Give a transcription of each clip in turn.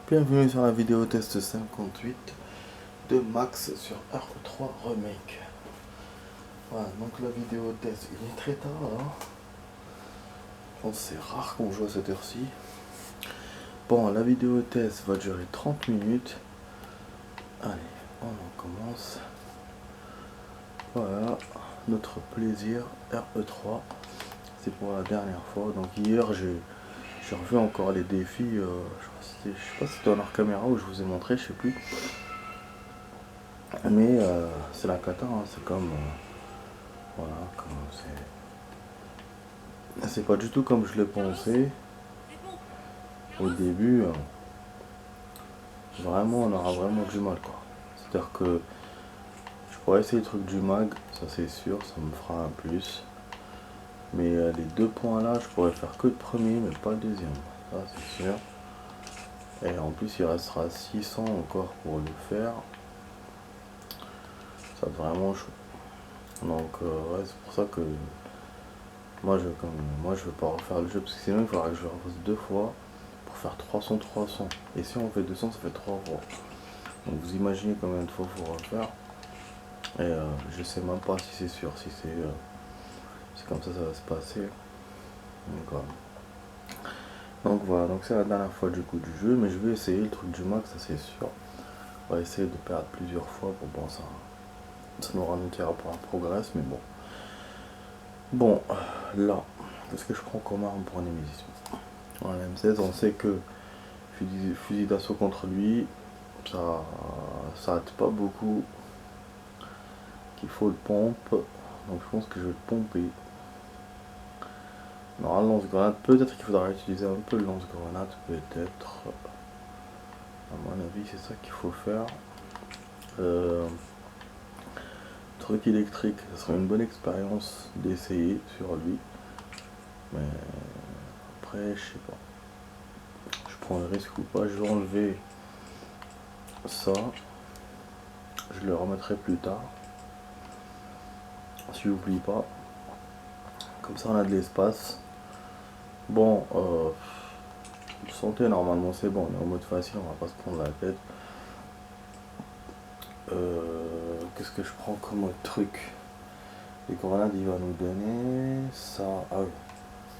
Bienvenue sur la vidéo test 58 de Max sur RE3 Remake. Voilà, donc la vidéo test, il est très tard là. Je pense que c'est rare qu'on joue à cette heure-ci. Bon, la vidéo test va durer 30 minutes. Allez, on en commence. Voilà, notre plaisir RE3. C'est pour la dernière fois. Donc hier, j'ai revu encore les défis. Je sais pas si c'était dans leur caméra où je vous ai montré, je sais plus. Mais c'est la cata, hein, c'est comme voilà, comme c'est pas du tout comme je l'ai pensé au début. Vraiment, on aura vraiment du mal quoi. C'est-à-dire que je pourrais essayer le truc du mag, ça c'est sûr, ça me fera un plus. Mais les deux points là, je pourrais faire que le premier, mais pas le deuxième. Ça c'est sûr. Et en plus, il restera 600 encore pour le faire. Ça va être vraiment chaud. Donc ouais, c'est pour ça que moi je veux pas refaire le jeu parce que sinon il faudra que je le refasse deux fois pour faire 300. Et si on fait 200, ça fait 3 fois. Donc vous imaginez combien de fois il faut refaire. Et je sais même pas si c'est sûr, si c'est comme ça va se passer. Donc voilà, donc c'est la dernière fois du coup du jeu, mais je vais essayer le truc du max, ça c'est sûr. On va essayer de perdre plusieurs fois pour bon ça nous ralentira pour un progrès, mais bon. Bon, là, qu'est-ce que je prends comme arme pour un Nemesis? Voilà, M16, on sait que fusil d'assaut contre lui, ça hâte pas beaucoup, qu'il faut le pompe, donc je pense que je vais le pomper. Non, le lance-grenade, peut-être qu'il faudra utiliser un peu le lance-grenade, peut-être. À mon avis, c'est ça qu'il faut faire. Truc électrique, ça serait une bonne expérience d'essayer sur lui. Mais après, je sais pas. Je prends le risque ou pas, je vais enlever ça. Je le remettrai plus tard. Si j'oublie pas. Comme ça on a de l'espace. Bon, santé normalement c'est bon, on est en mode facile, on va pas se prendre la tête. Qu'est-ce que je prends comme autre truc? Les grenades il va nous donner ça. Ah oui,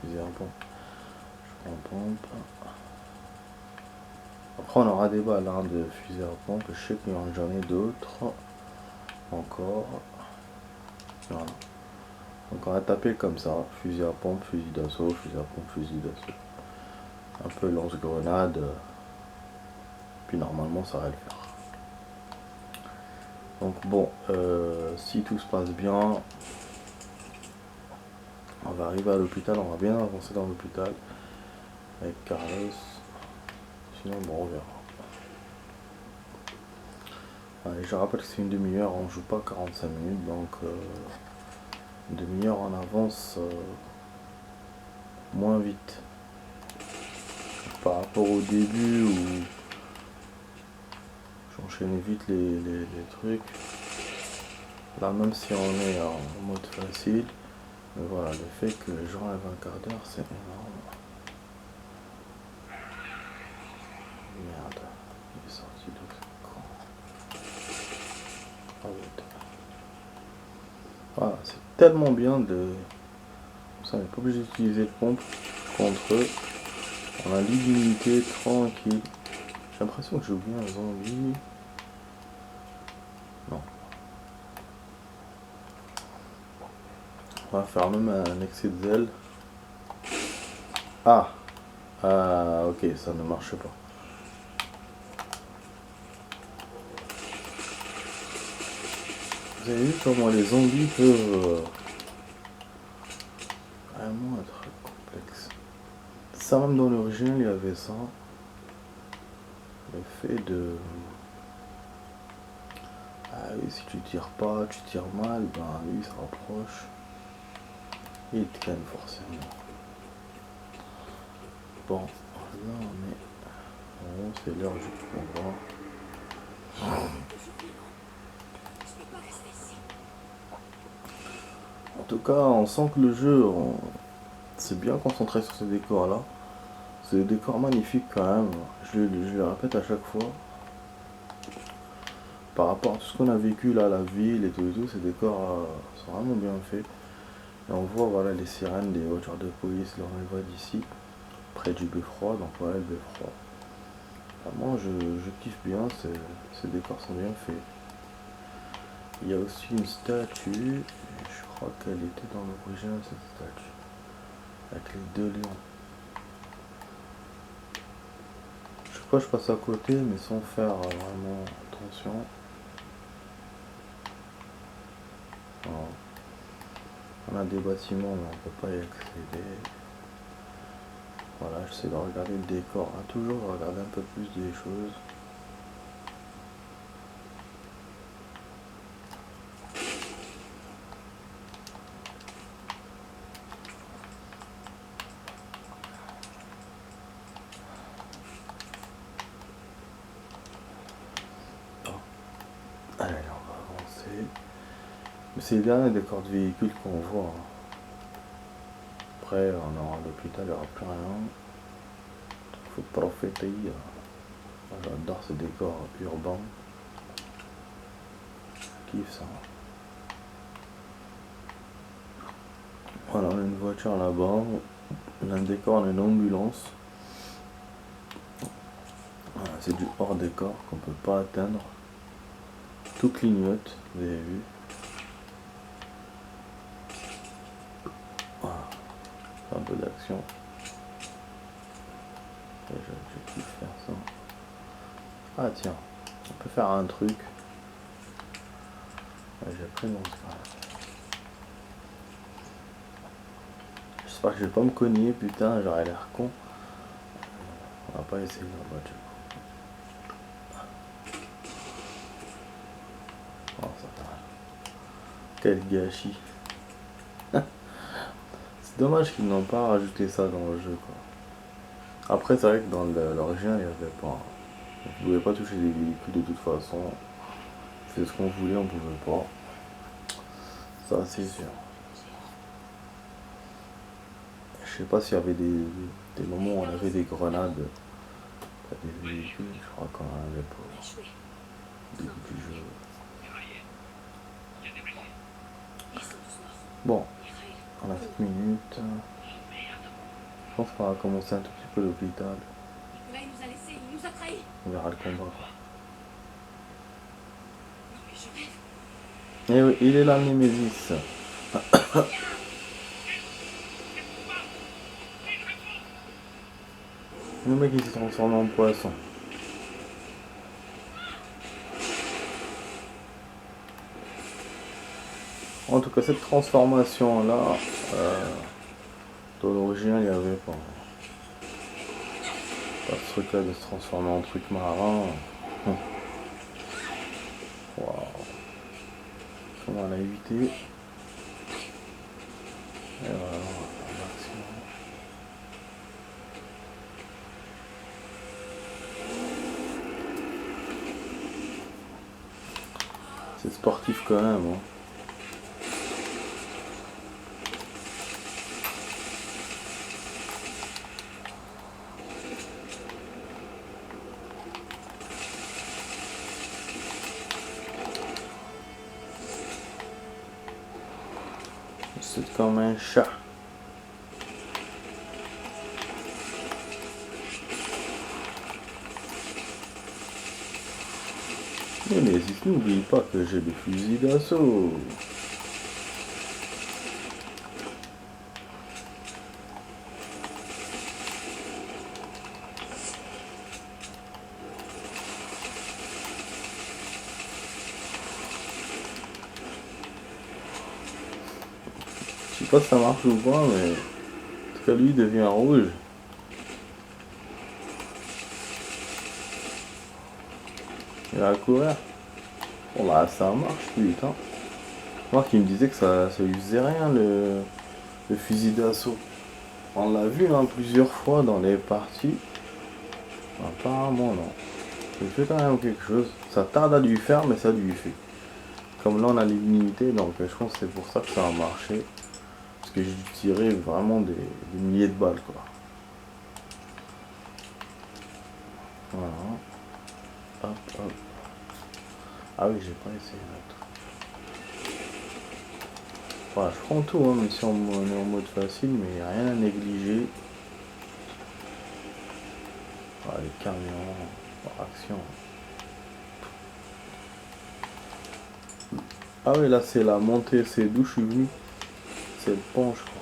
fusil à pompe. Je prends pompe. Après on aura des balles hein, de fusil à pompe. Je sais qu'il y en ai d'autres. Encore. Voilà. Donc on va taper comme ça. Fusil à pompe, fusil d'assaut, fusil à pompe, fusil d'assaut. Un peu lance-grenade. Puis normalement ça va le faire. Donc bon, si tout se passe bien, on va arriver à l'hôpital, on va bien avancer dans l'hôpital avec Carlos. Sinon bon on verra. Allez, je rappelle que c'est une demi-heure, on joue pas 45 minutes, donc une demi-heure en avance moins vite. Par rapport au début où j'enchaînais vite les trucs. Là même si on est en mode facile, mais voilà, le fait que j'enlève un quart d'heure c'est énorme. Merde, il est sorti de quand? Ah oui. Voilà, c'est tellement bien de... Ça, on n'est pas obligé d'utiliser le pompe contre eux. On a l'illimité, tranquille. J'ai l'impression que j'ai oublié un zombie. Non. On va faire même un excès de zèle. Ah, ok, ça ne marche pas. Vous avez vu comment les zombies peuvent vraiment être complexes. Ça même dans l'original il y avait ça. Le fait de... Ah oui, si tu tires pas, tu tires mal, ben lui il se rapproche. Et il te gagne forcément. Bon, là on est... Bon, c'est l'heure du combat. En tout cas, on sent que le jeu, c'est bien concentré sur ce décor là. C'est des décors magnifiques quand même. Je le répète à chaque fois. Par rapport à tout ce qu'on a vécu là, la ville et tout, ces décors sont vraiment bien faits. Et on voit voilà les sirènes des voitures de police, là on les voit d'ici, près du beffroi, donc voilà le beffroi. Vraiment je kiffe bien, ces décors sont bien faits. Il y a aussi une statue, je crois qu'elle était dans l'original cette statue, avec les deux lions. Je crois que je passe à côté mais sans faire vraiment attention. Alors, on a des bâtiments mais on peut pas y accéder. Voilà, j'essaie de regarder le décor, hein, toujours regarder un peu plus des choses. Allez, on va avancer. Mais c'est les derniers décors de véhicules qu'on voit. Hein. Après, on aura l'hôpital, il n'y aura plus rien. Il faut profiter. Moi, j'adore ces décors urbains. Je kiffe ça. Voilà, on a une voiture là-bas. On a un décor, on a une ambulance. Voilà, c'est du hors décor qu'on peut pas atteindre. Tout clignote, vous avez vu. Voilà, un peu d'action. Je kiffe faire ça. Ah tiens, on peut faire un truc. Ouais, j'ai pris mon scar. J'espère que je vais pas me cogner, putain, j'aurais l'air con. On va pas essayer la voiture. Oh, ça va. Quel gâchis. C'est dommage qu'ils n'ont pas rajouté ça dans le jeu, quoi. Après, c'est vrai que dans l'original, il n'y avait pas. On pouvait pas toucher les véhicules de toute façon. C'est ce qu'on voulait, on pouvait pas. Ça, c'est sûr. Je sais pas s'il y avait des moments où on avait des grenades. Pas des véhicules, je crois qu'on en avait pas au début du jeu. Bon, on a 7 minutes. Je pense qu'on va commencer un tout petit peu l'hôpital. On verra le combat. Et oui, il est là, le Némésis. Le mec il s'est transformé en poisson. En tout cas, cette transformation là, dans l'original, il n'y avait pas. Pas ce truc là de se transformer en truc marin. Waouh. Comment on l'a évité. Et voilà, c'est sportif quand même. Hein. C'est comme un chat. Mais n'oublie pas que j'ai des fusils d'assaut. Je sais pas si ça marche ou pas, mais en tout cas lui devient rouge. Il va courir. Bon bah ça marche putain. Moi qui me disait que ça lui faisait rien le fusil d'assaut. On l'a vu hein, plusieurs fois dans les parties. Apparemment non. Il fait quand même quelque chose. Ça tarde à lui faire mais ça lui fait. Comme là on a l'immunité donc je pense que c'est pour ça que ça a marché. Parce que j'ai tiré vraiment des milliers de balles quoi. Voilà. Hop, hop. Ah oui, j'ai pas essayé l'autre. Voilà, je prends tout, hein, même si on est en mode facile, mais il n'y a rien à négliger. Voilà, les camions, action. Ah oui, là c'est la montée, c'est d'où je suis venu. C'est le pont, je crois.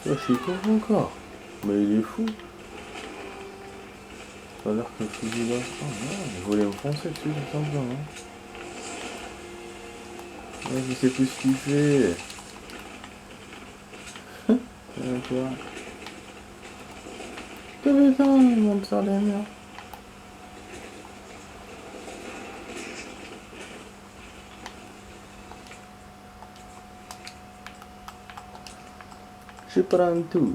Ouais, je suis pauvre encore. Mais il est fou. Ça a l'air que je suis là. Oh non, il voulait me foncer dessus, tout simplement. Ouais, je sais plus ce qu'il fait. Tu vois. Putain, il monte sur les murs. Je prends tout.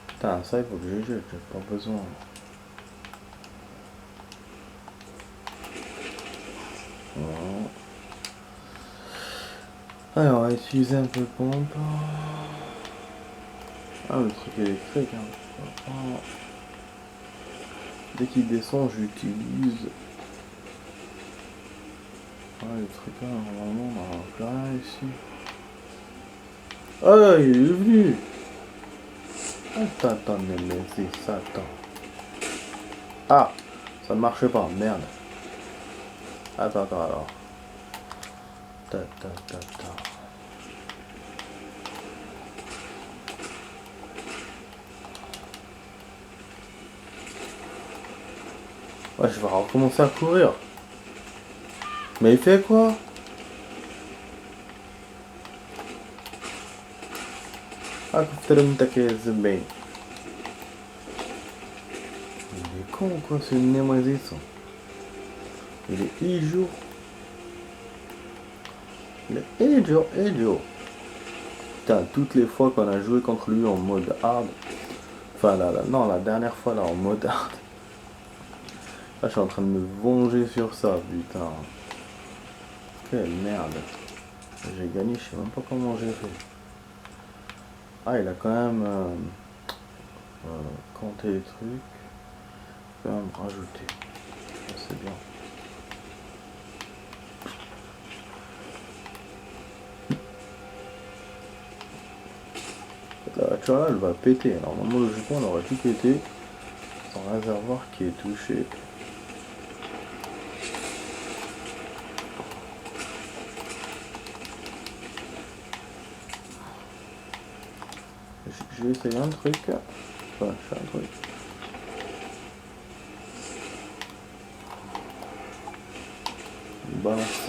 Putain, ça il faut que je jette, j'ai pas besoin. Voilà. Alors, on va utiliser un peu de pompe. Ah, le truc électrique, hein. Dès qu'il descend, j'utilise. Ah, le truc là, normalement, on a plus rien ici. Ah, il est venu. Attends, mais c'est ça, attends. Ah, ça ne marchait pas, merde. Attends, alors. Ta. Ouais, je vais recommencer à courir. Mais il fait quoi? Ah, كفتر زبين. Il est con ou quoi, ce Nemesis? Il est idiot. Il est idiot. Putain, toutes les fois qu'on a joué contre lui en mode hard. Enfin, non, la dernière fois là en mode hard. Là, je suis en train de me venger sur ça, putain. Quelle merde. J'ai gagné, je sais même pas comment j'ai fait. Ah, il a quand même compté les trucs. Quand même rajouter. C'est bien. La voiture là, elle va péter. Normalement, logiquement, elle aurait tout pété. Son réservoir qui est touché. Je vais essayer un truc. Enfin, je fais un truc. Balance.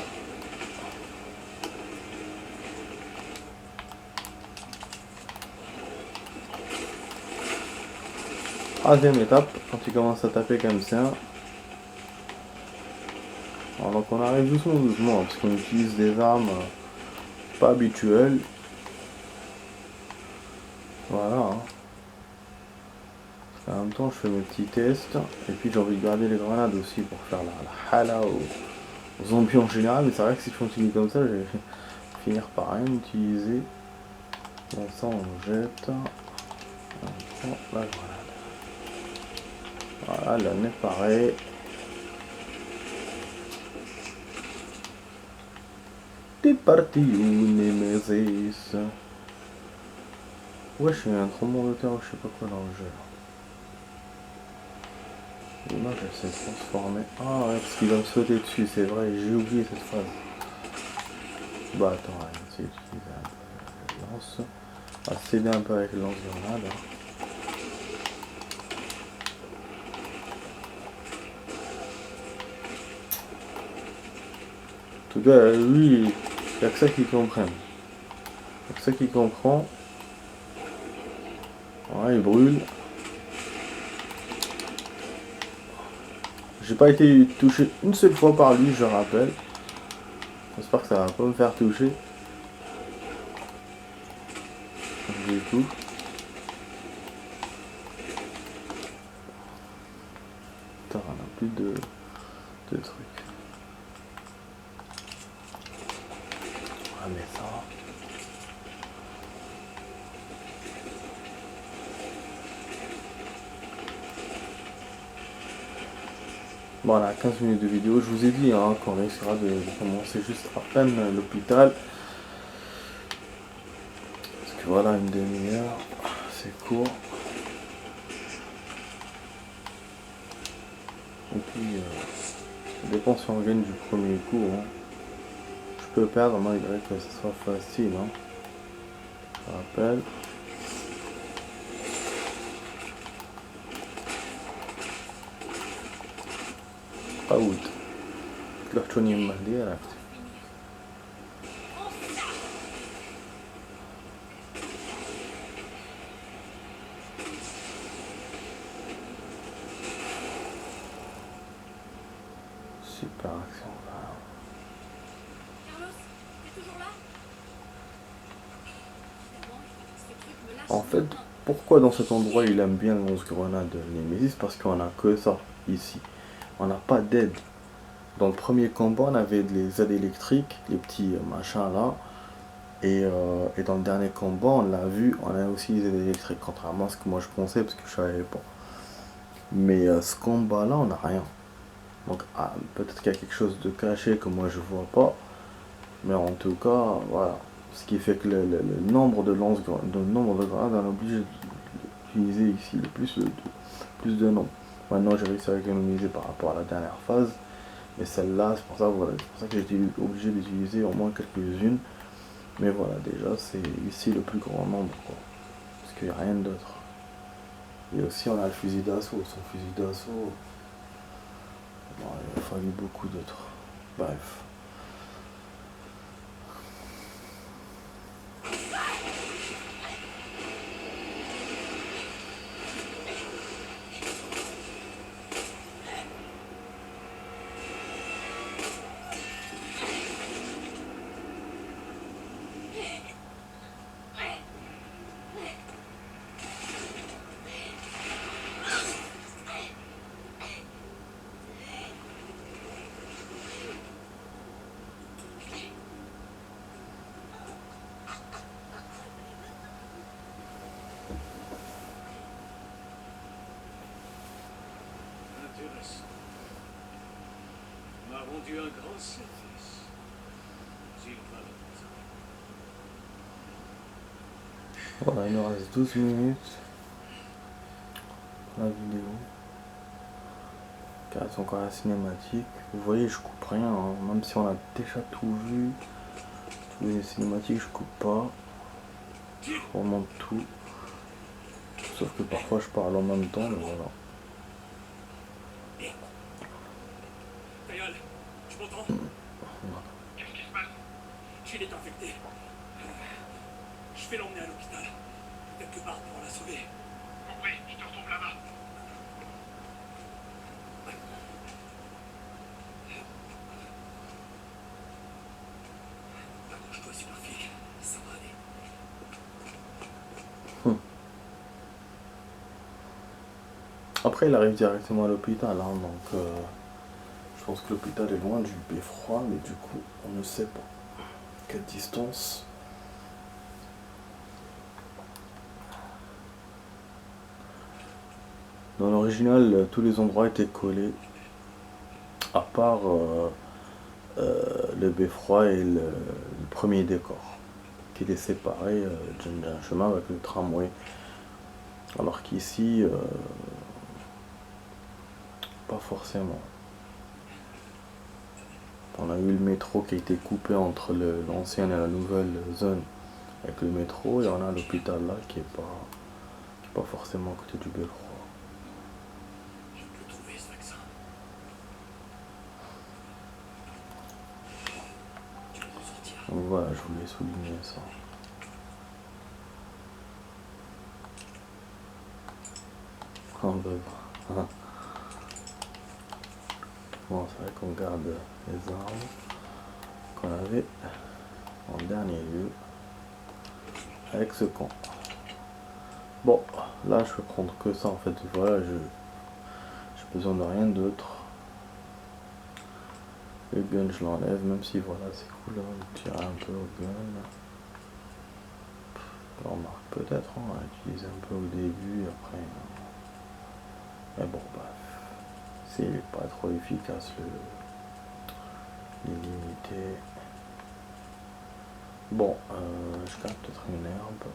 Troisième étape, quand tu commences à taper comme ça. Alors, donc on arrive doucement, parce qu'on utilise des armes pas habituelles. Voilà. Hein. En même temps, je fais mes petits tests. Et puis j'ai envie de garder les grenades aussi pour faire la hala aux zombies en général. Mais c'est vrai que si je continue comme ça, je vais finir par rien utiliser. Bon, ça on jette. On prend la grenade. Voilà, là on est pareil. T'es parti où, Nemesis? Ouais, je suis un tremblement de terre, je sais pas quoi dans le jeu. L'image elle s'est transformée. Ah ouais, parce qu'il va me sauter dessus, c'est vrai, j'ai oublié cette phrase. Bah attends, on va essayer d'utiliser un peu le lance. On va s'aider un peu avec le lance-grenade. En tout cas, lui, il n'y a que ça qu'il comprenne. Il n'y a que ça qu'il comprend. Ouais, il brûle. J'ai pas été touché une seule fois par lui, je rappelle. J'espère que ça va pas me faire toucher. Du coup. Putain, on a plus de... de trucs. Ah mais ça... Voilà, 15 minutes de vidéo. Je vous ai dit hein, qu'on réussira de commencer juste à peine l'hôpital. Parce que voilà, une demi-heure, c'est court. Et puis, ça dépend si on gagne du premier coup. Hein. Je peux perdre malgré que ce soit facile. Hein. Je rappelle. Out. طلعت شوني مهدي عرفت. Super action. Carlos, t'es toujours là? En fait, pourquoi dans cet endroit il aime bien le lance-grenade de Nemesis? Parce qu'on a que ça ici. On n'a pas d'aide. Dans le premier combat, on avait les aides électriques, les petits machins là. Et dans le dernier combat, on l'a vu, on a aussi les aides électriques, contrairement à ce que moi je pensais, parce que je savais pas. Mais ce combat là, on n'a rien. Donc peut-être qu'il y a quelque chose de caché que moi je vois pas. Mais en tout cas, voilà. Ce qui fait que le nombre de grenades, on est obligé d'utiliser ici le plus de nombre. Maintenant j'ai réussi à économiser par rapport à la dernière phase. Mais celle-là, c'est pour ça, voilà, c'est pour ça que j'ai été obligé d'utiliser au moins quelques-unes. Mais voilà, déjà c'est ici le plus grand nombre, quoi. Parce qu'il n'y a rien d'autre. Et aussi on a le fusil d'assaut. Son fusil d'assaut, bon, il a fallu beaucoup d'autres. Bref. M'a rendu un grand service. Il va le Voilà, il nous reste 12 minutes. La vidéo. Car c'est encore la cinématique. Vous voyez, je coupe rien, hein. Même si on a déjà tout vu. Tous les cinématiques, je coupe pas. Je remonte tout. Sauf que parfois je parle en même temps, mais voilà. Tayal, tu m'entends? Qu'est-ce qui se passe? Jill est infecté. Je vais l'emmener à l'hôpital. Quelque part pour la sauver. Compris, je te retrouve là-bas. Accroche-toi, Superphic. Ça va aller. Après, il arrive directement à l'hôpital, hein, donc je pense que l'hôpital est loin du beffroi, mais du coup, on ne sait pas quelle distance. Dans l'original, tous les endroits étaient collés, à part le beffroi et le premier décor, qui les séparait d'un chemin avec le tramway. Alors qu'ici, pas forcément. On a eu le métro qui a été coupé entre l'ancienne et la nouvelle zone avec le métro, et on a l'hôpital là qui est pas forcément à côté du beffroi. Je peux trouver ce vaccin. Tu peux en sortir. Donc voilà, je voulais souligner ça. Oh, bah. Bon, c'est vrai qu'on garde les armes qu'on avait en dernier lieu avec ce camp. Bon, là je vais prendre que ça en fait. Voilà, j'ai besoin de rien d'autre. Le gun, je l'enlève, même si voilà, c'est cool, hein, de tirer un peu au gun. On remarque peut-être, hein, on utilise un peu au début, après. Mais bon, bref. C'est pas trop efficace l'illimité. Bon, je garde peut-être une herbe.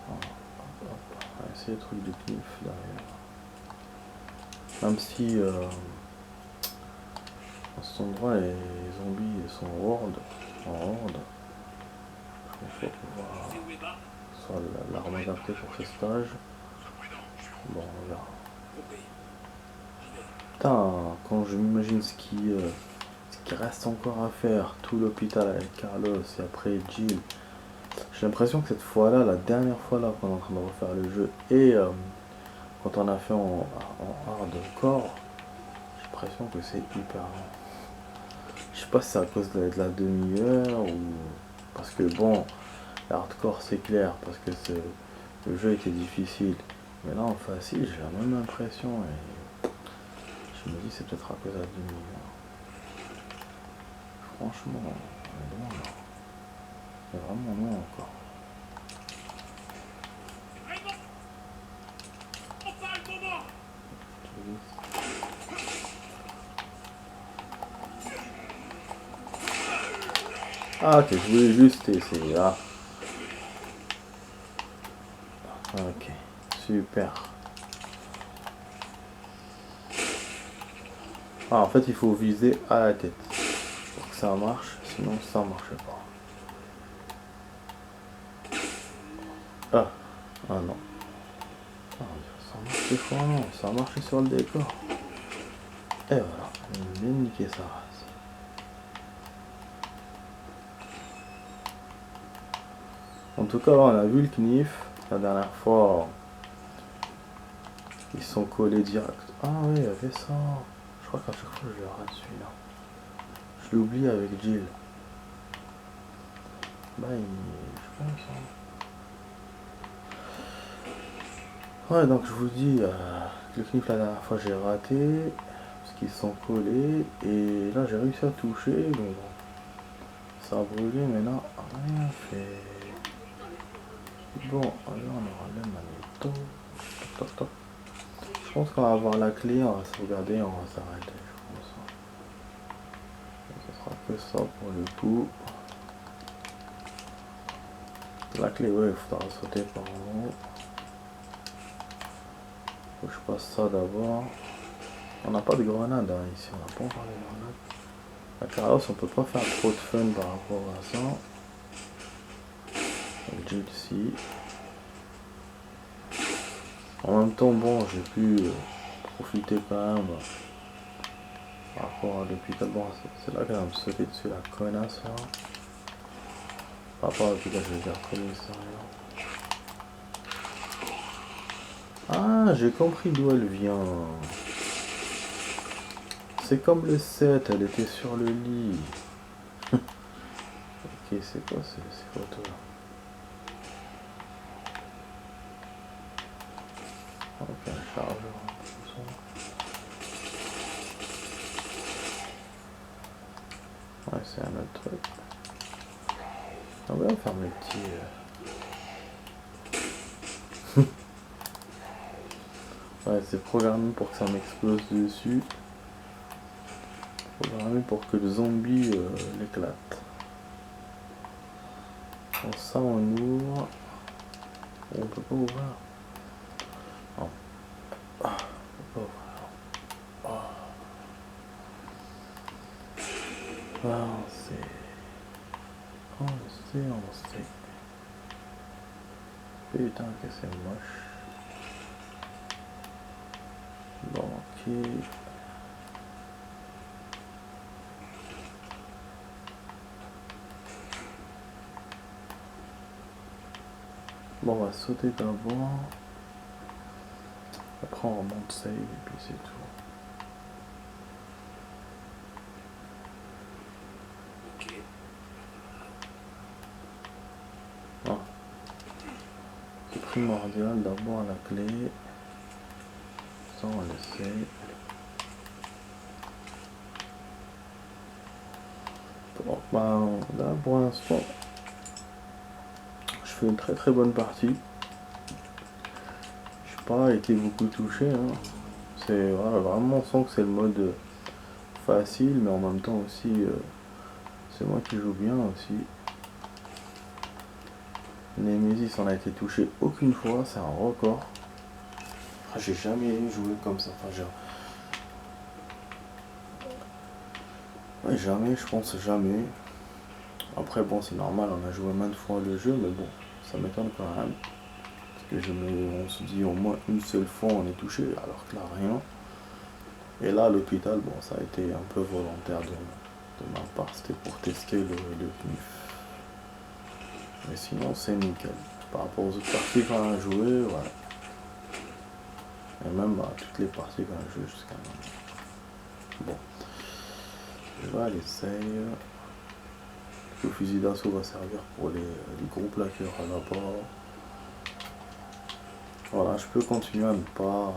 On va essayer le truc du cliff derrière. Même si à cet endroit les zombies sont en horde. Il faut pouvoir soit l'arme adaptée pour ce stage. Bon, on verra. Putain, quand je m'imagine ce qui reste encore à faire, tout l'hôpital avec Carlos et après Jill, j'ai l'impression que cette fois-là, la dernière fois là qu'on est en train de refaire le jeu et quand on a fait en hardcore, j'ai l'impression que c'est hyper long. Je sais pas si c'est à cause de la demi-heure ou parce que bon, l'hardcore c'est clair parce que le jeu était difficile. Mais là en facile, j'ai la même impression et je me dis c'est peut-être à cause de la demi-heure. Franchement, on est loin là. C'est vraiment loin encore. Ah ok, je voulais juste essayer là. Ok, super. Ah, en fait il faut viser à la tête pour que ça marche, sinon ça marche pas. Ah, ah non. Ah, ça marche des fois non, ça a marché sur le décor. Et voilà, on a bien niqué sa race. En tout cas là on a vu le knif, la dernière fois ils sont collés direct. Ah oui, il y avait ça. Je crois qu'à chaque fois je le rate celui-là. Je l'oublie avec Jill. Bah je pense. Hein. Ouais donc je vous dis, le knif la dernière fois j'ai raté. Parce qu'ils sont collés. Et là j'ai réussi à toucher. Mais bon. Ça a brûlé mais là rien fait. Bon, là on aura le magnéto. Toc, toc, toc. Je pense qu'on va avoir la clé, on va sauvegarder et on va s'arrêter, je pense. Ce sera que ça pour le coup. La clé, ouais, il faudra sauter par en haut. Faut que je passe ça d'abord. On n'a pas de grenade hein, ici, on n'a pas encore de grenade. La Carlos, on peut pas faire trop de fun par rapport à ça. Donc j'ai ici. En même temps, bon, j'ai pu profiter quand même par rapport à l'hôpital. Bon, c'est là qu'elle va me sauter dessus, la connasse là. Par rapport à l'hôpital, je vais dire commissariat. Ah, j'ai compris d'où elle vient. C'est comme le 7, elle était sur le lit. Ok, c'est quoi ces photos là? Ok, un chargeur. Ouais, c'est un autre truc. On va faire mes petits... Ouais, c'est programmé pour que ça m'explose dessus. Programmé pour que le zombie l'éclate. Bon, ça on ouvre. On peut pas ouvrir. Non. Ah, on peut pas ouvrir. Ah. Ah, on sait. On sait. Putain que c'est moche. Bon, ok. Bon, on va sauter d'abord. Après, on remonte save et puis c'est tout. Ah. C'est primordial d'abord la clé. Ça, on le sait. Bon, ben, là pour l'instant, je fais une très très bonne partie. Je n'ai pas été beaucoup touché. Hein. C'est voilà, vraiment, on sent que c'est le mode facile, mais en même temps aussi, c'est moi qui joue bien aussi. Nemesis on a été touché aucune fois, c'est un record. J'ai jamais joué comme ça. Enfin, ouais, jamais, je pense jamais. Après bon c'est normal, on a joué maintes fois le jeu, mais bon, ça m'étonne quand même. Parce que on se dit au moins une seule fois on est touché, alors que là rien. Et là à l'hôpital, bon ça a été un peu volontaire de ma part, c'était pour tester le knif. Mais sinon c'est nickel. Par rapport aux autres parties qu'on a joué, ouais. Et même à toutes les parties qu'on a joué jusqu'à maintenant. Bon. Je vais aller essayer. Le fusil d'assaut va servir pour les gros plaqueurs à là-bas. Voilà, je peux continuer à ne pas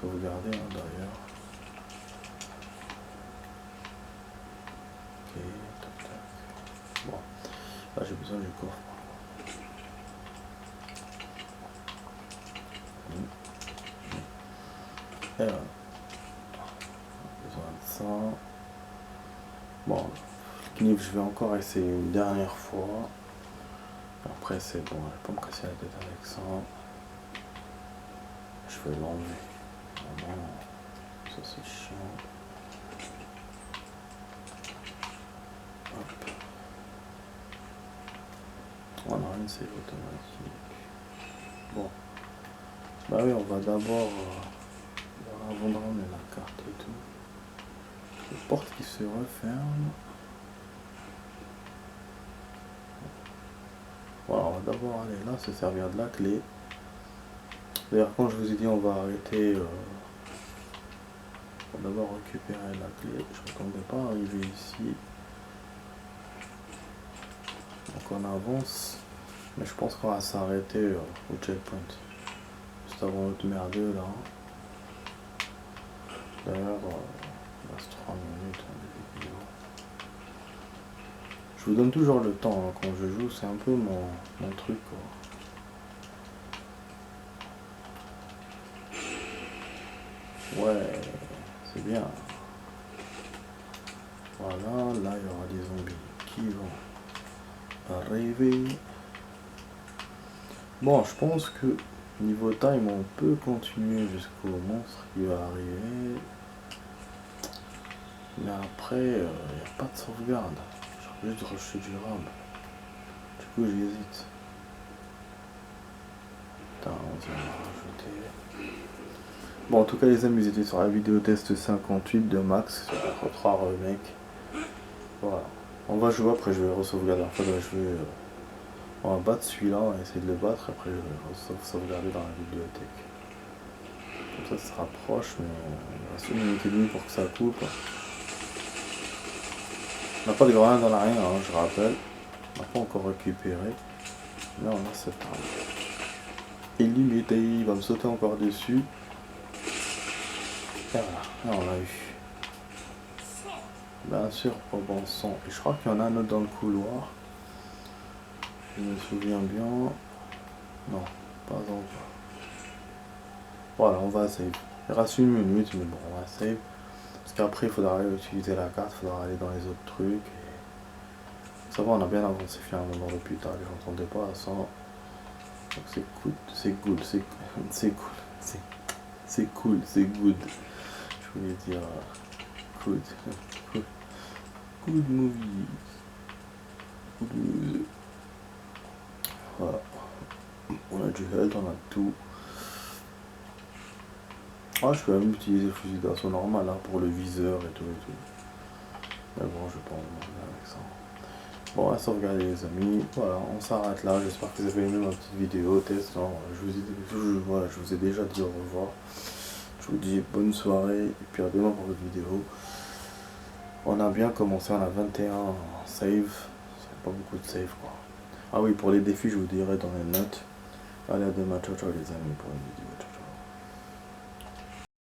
sauvegarder hein, d'ailleurs. Ok, tac tac. Bon, là j'ai besoin du coffre. Et voilà. Besoin de ça. Bon, le knif, je vais encore essayer une dernière fois. Après, c'est bon, je vais pas me casser la tête avec ça. Je vais l'enlever. Vraiment, ça c'est chiant. Hop. On a une save automatique. Bon. Bah oui, on va d'abord. Avant de ramener la carte et tout. Les portes qui se referment. Voilà, on va d'abord aller là, se servir de la clé. D'ailleurs, quand je vous ai dit on va arrêter, on va d'abord récupérer la clé. Je ne m'attendais pas à arriver ici. Donc on avance. Mais je pense qu'on va s'arrêter au checkpoint. Juste avant notre merdeux là. D'ailleurs, il reste 3 minutes de vidéo. Je vous donne toujours le temps hein, quand je joue, c'est un peu mon truc quoi. Ouais, c'est bien. Voilà, là il y aura des zombies qui vont arriver. Bon, je pense que niveau time, on peut continuer jusqu'au monstre qui va arriver. Mais après, il n'y a pas de sauvegarde. J'ai juste rusher du rab. Du coup, j'hésite. Putain, on va rajouter. Bon, en tout cas, les amis, vous étiez sur la vidéo test 58 de Max sur la 3 remake. Voilà. On va jouer, après je vais re-sauvegarder. Enfin, je vais. On va battre celui-là, on va essayer de le battre, après je vais sauvegarder dans la bibliothèque. Comme ça, ça se rapproche, mais il reste 1 minute et demie pour que ça coupe. On n'a pas de grenade dans l'arrière, hein, je rappelle. On n'a pas encore récupéré. Là, on a cette arme. Illimité, il va me sauter encore dessus. Et voilà, là on l'a eu. Bien sûr, au bon son. Et je crois qu'il y en a un autre dans le couloir. Je me souviens bien. Non, pas encore. Voilà, on va save. Il reste 1 minute, mais bon, on va save. Parce qu'après, il faudra utiliser la carte, il faudra aller dans les autres trucs. Et... ça va, on a bien avancé finalement dans l'hôpital. J'entendais pas à ça. Donc c'est cool, c'est cool, c'est cool, c'est cool, c'est good. Je voulais dire good, good movie. Good. Voilà. On a du health, on a tout. Ah, je peux même utiliser le fusil d'assaut normal là pour le viseur et tout. Mais bon, je vais pas en demander avec ça. Bon, à sauvegarder les amis. Voilà, on s'arrête là. J'espère que vous avez aimé ma petite vidéo test. Non, je vous ai déjà dit au revoir. Je vous dis bonne soirée et puis à demain pour votre vidéo. On a bien commencé, on a 21 save. C'est pas beaucoup de save quoi. Ah oui, pour les défis, je vous dirai dans les notes. Allez, à demain. Ciao, ciao les amis pour une vidéo.